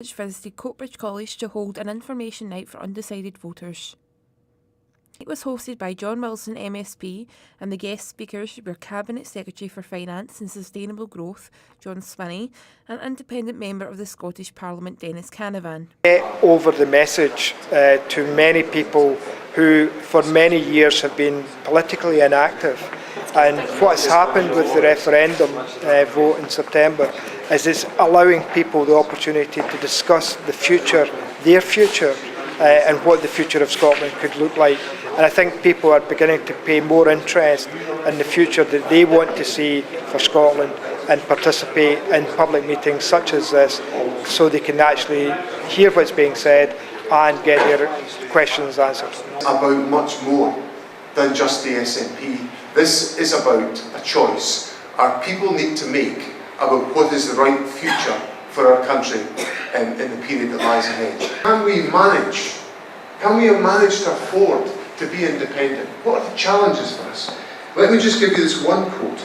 Visited Coatbridge College to hold an information night for undecided voters. It was hosted by John Wilson MSP, and the guest speakers were Cabinet Secretary for Finance and Sustainable Growth John Swinney and independent member of the Scottish Parliament Dennis Canavan. Get over the message to many people who for many years have been politically inactive, and what's happened with the referendum vote in September is it's allowing people the opportunity to discuss the future, their future, and what the future of Scotland could look like. And I think people are beginning to pay more interest in the future that they want to see for Scotland and participate in public meetings such as this so they can actually hear what's being said and get their questions answered. About much more than just the SNP. This is about a choice our people need to make about what is the right future for our country in the period that lies ahead. Can we have managed to afford to be independent? What are the challenges for us? Let me just give you this one quote.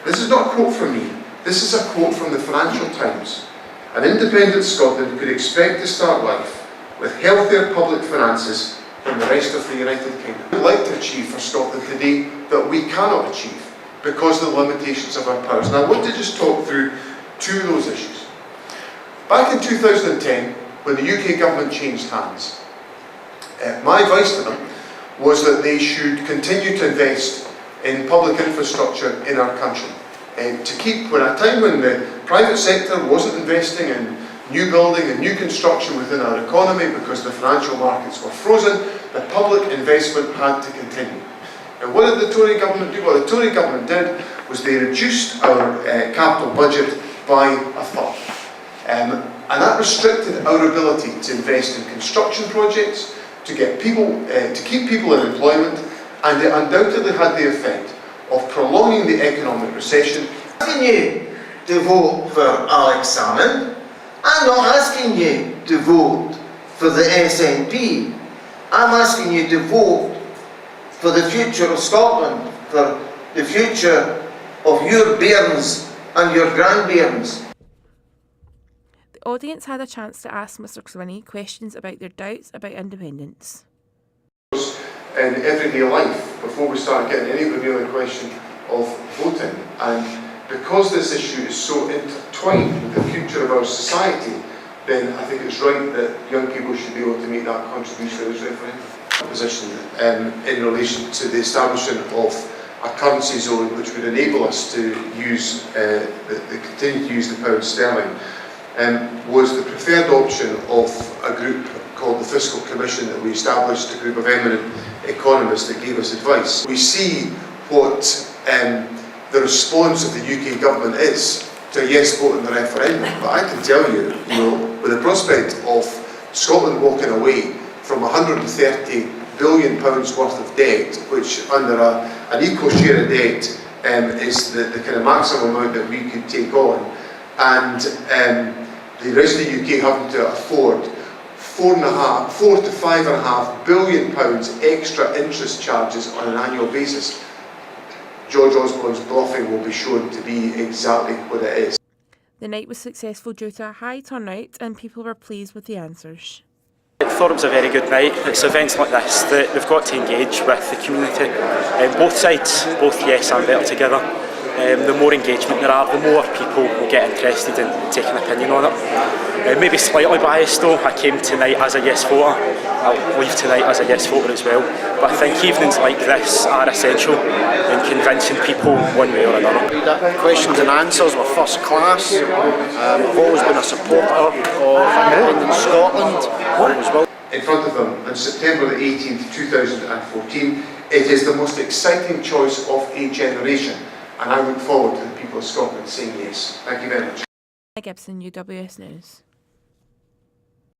This is not a quote from me. This is a quote from the Financial Times. An independent Scotland could expect to start life with healthier public finances than the rest of the United Kingdom. We'd like to achieve for Scotland today that we cannot achieve because of the limitations of our powers. And I want to just talk through two of those issues. Back in 2010, when the UK government changed hands, my advice to them was that they should continue to invest in public infrastructure in our country. To keep, at a time when the private sector wasn't investing in new building and new construction within our economy because the financial markets were frozen, the public investment had to continue. And what did the Tory government do? What the Tory government did was they reduced our capital budget by a third. And that restricted our ability to invest in construction projects, to get people, to keep people in employment, and it undoubtedly had the effect of prolonging the economic recession. I'm asking you to vote for Alex Salmon. I'm not asking you to vote for the SNP. I'm asking you to vote for the future of Scotland, for the future of your bairns and your grandbairns. The audience had a chance to ask Mr Swinney questions about their doubts about independence. In everyday life, before we start getting any revealing question of voting, and because this issue is so intertwined with the future of our society, then I think it's right that young people should be able to make that contribution to this referendum. Position in relation to the establishment of a currency zone which would enable us to use continue to use the pound sterling was the preferred option of a group called the Fiscal Commission that we established, a group of eminent economists that gave us advice. We see what the response of the UK government is to a yes vote in the referendum, but I can tell you, with the prospect of Scotland walking away from £130 billion worth of debt, which under an equal share of debt is the kind of maximum amount that we could take on, and the rest of the UK having to afford £4 to £5.5 billion extra interest charges on an annual basis, George Osborne's bluffing will be shown to be exactly what it is. The night was successful due to a high turnout and people were pleased with the answers. I thought it was a very good night. It's events like this that we've got to engage with the community. Both sides, both yes and better together. The more engagement there are, the more people will get interested in taking an opinion on it. Maybe slightly biased though, I came tonight as a yes voter. I'll leave tonight as a yes voter as well. But I think evenings like this are essential in convincing people one way or another. Questions and answers were first class. I've always been a supporter of independent Scotland. In front of them on September the 18th, 2014, it is the most exciting choice of a generation, and I look forward to the people of Scotland saying yes. Thank you very much. Gibson, UWS News.